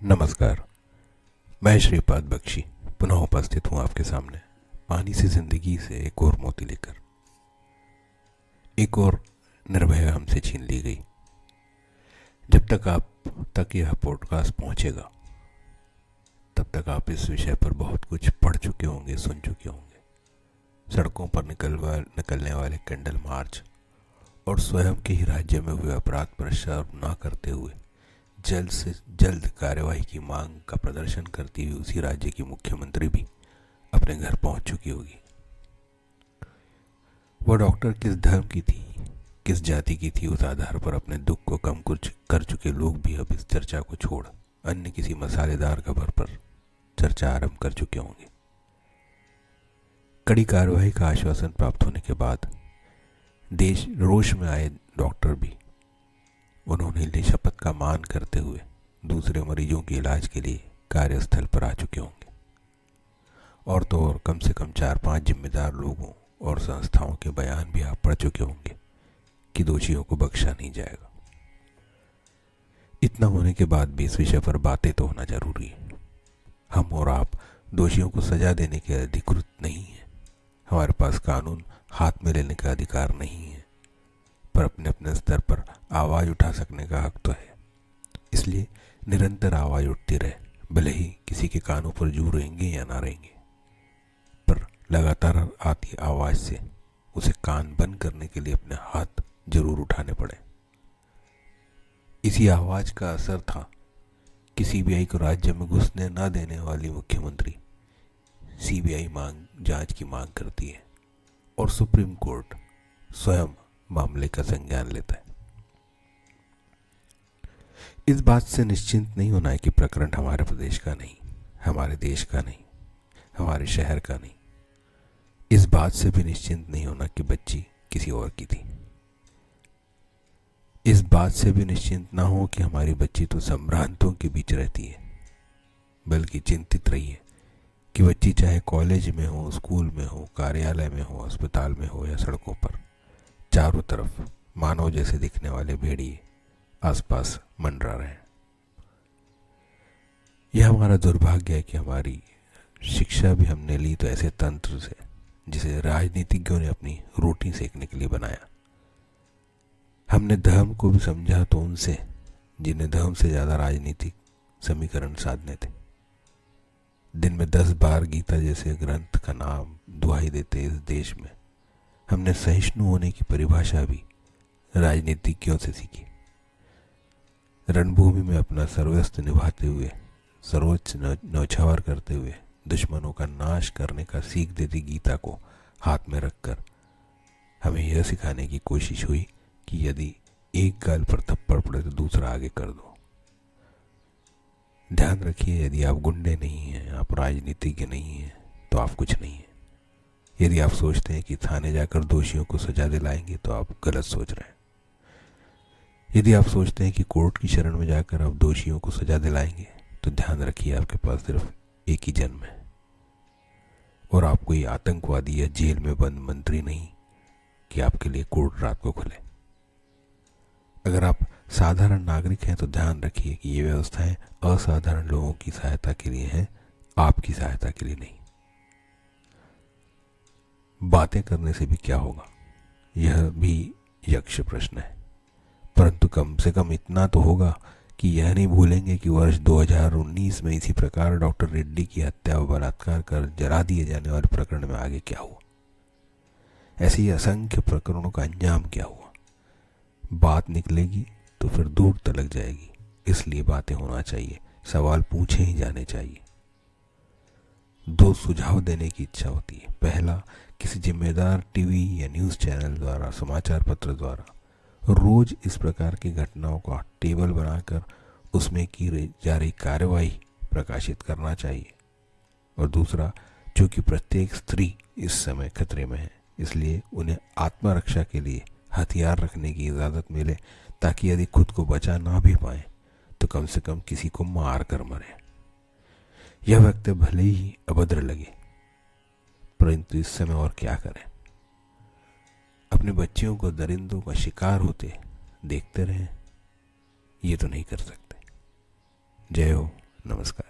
नमस्कार। मैं श्रीपाद बख्शी पुनः उपस्थित हूँ आपके सामने पानी से जिंदगी से एक और मोती लेकर। एक और निर्भय हमसे छीन ली गई। जब तक आप तक यह पॉडकास्ट पहुंचेगा तब तक आप इस विषय पर बहुत कुछ पढ़ चुके होंगे, सुन चुके होंगे। सड़कों पर निकलने वाले कैंडल मार्च और स्वयं के ही राज्य में हुए अपराध पर शर्म न करते हुए जल्द से जल्द कार्यवाही की मांग का प्रदर्शन करती हुई उसी राज्य की मुख्यमंत्री भी अपने घर पहुंच चुकी होगी। वह डॉक्टर किस धर्म की थी, किस जाति की थी, उस आधार पर अपने दुख को कम कुछ कर चुके लोग भी अब इस चर्चा को छोड़ अन्य किसी मसालेदार खबर पर चर्चा आरंभ कर चुके होंगे। कड़ी कार्यवाही का आश्वासन प्राप्त होने के बाद देश रोष में आए डॉक्टर भी उन्होंने ली शपथ का मान करते हुए दूसरे मरीजों के इलाज के लिए कार्यस्थल पर आ चुके होंगे। और तो और कम से कम 4-5 जिम्मेदार लोगों और संस्थाओं के बयान भी आप पढ़ चुके होंगे कि दोषियों को बख्शा नहीं जाएगा। इतना होने के बाद भी इस विषय पर बातें तो होना जरूरी है। हम और आप दोषियों को सजा देने के अधिकृत नहीं है। हमारे पास कानून हाथ में लेने का अधिकार नहीं है, पर अपने अपने स्तर पर आवाज उठा सकने का हक तो है। इसलिए निरंतर आवाज उठती रहे, भले ही किसी के कानों पर जू रहेंगे या ना रहेंगे, पर लगातार आती आवाज से उसे कान बंद करने के लिए अपने हाथ जरूर उठाने पड़े। इसी आवाज का असर था कि सीबीआई को राज्य में घुसने न देने वाली मुख्यमंत्री सीबीआई जांच की मांग करती है और सुप्रीम कोर्ट स्वयं मामले का संज्ञान लेता है। इस बात से निश्चिंत नहीं होना है कि प्रकरण हमारे प्रदेश का नहीं, हमारे देश का नहीं, हमारे शहर का नहीं। इस बात से भी निश्चिंत नहीं होना कि बच्ची किसी और की थी। इस बात से भी निश्चिंत ना हो कि हमारी बच्ची तो संभ्रांतों के बीच रहती है, बल्कि चिंतित रहिए कि बच्ची चाहे कॉलेज में हो, स्कूल में हो, कार्यालय में हो, अस्पताल में हो या सड़कों पर, चारों तरफ मानव जैसे दिखने वाले भेड़िए आसपास मंडरा रहे हैं। यह हमारा दुर्भाग्य है कि हमारी शिक्षा भी हमने ली तो ऐसे तंत्र से जिसे राजनीतिज्ञों ने अपनी रोटी सेकने के लिए बनाया। हमने धर्म को भी समझा तो उनसे जिन्हें धर्म से ज्यादा राजनीतिक समीकरण साधने थे। दिन में 10 बार गीता जैसे ग्रंथ का नाम दुहाई देते इस देश में हमने सहिष्णु होने की परिभाषा भी राजनीतिज्ञों से सीखी। रणभूमि में अपना सर्वस्व निभाते हुए, सर्वोच्च न्यौछावर करते हुए दुश्मनों का नाश करने का सीख देती गीता को हाथ में रखकर हमें यह सिखाने की कोशिश हुई कि यदि एक गाल पर थप्पड़ पड़े तो दूसरा आगे कर दो। ध्यान रखिए, यदि आप गुंडे नहीं हैं, आप राजनीतिज्ञ नहीं हैं, तो आप कुछ नहीं हैं। यदि आप सोचते हैं कि थाने जाकर दोषियों को सजा दिलाएंगे तो आप गलत सोच रहे हैं। यदि आप सोचते हैं कि कोर्ट की शरण में जाकर आप दोषियों को सजा दिलाएंगे तो ध्यान रखिए, आपके पास सिर्फ एक ही जन्म है और आप कोई आतंकवादी या जेल में बंद मंत्री नहीं कि आपके लिए कोर्ट रात को खुले। अगर आप साधारण नागरिक हैं तो ध्यान रखिए कि ये व्यवस्थाएं असाधारण लोगों की सहायता के लिए हैं, आपकी सहायता के लिए नहीं। बातें करने से भी क्या होगा, यह भी यक्ष प्रश्न है, परंतु कम से कम इतना तो होगा कि यह नहीं भूलेंगे कि वर्ष 2019 में इसी प्रकार डॉक्टर रेड्डी की हत्या व बलात्कार कर जला दिए जाने वाले प्रकरण में आगे क्या हुआ, ऐसे ही असंख्य प्रकरणों का अंजाम क्या हुआ। बात निकलेगी तो फिर दूर तलक जाएगी। इसलिए बातें होना चाहिए, सवाल पूछे ही जाने चाहिए। 2 सुझाव देने की इच्छा होती है। पहला, किसी जिम्मेदार टीवी या न्यूज़ चैनल द्वारा, समाचार पत्र द्वारा रोज इस प्रकार की घटनाओं का टेबल बनाकर उसमें की जा रही कार्यवाही प्रकाशित करना चाहिए। और दूसरा, चूंकि प्रत्येक स्त्री इस समय खतरे में है, इसलिए उन्हें आत्मरक्षा के लिए हथियार रखने की इजाज़त मिले, ताकि यदि खुद को बचा ना भी पाए तो कम से कम किसी को मार कर मरे। यह वक्तव्य भले ही अभद्र लगे, परंतु इस समय और क्या करें। अपने बच्चियों को दरिंदों का शिकार होते देखते रहें, ये तो नहीं कर सकते। जय हो, नमस्कार।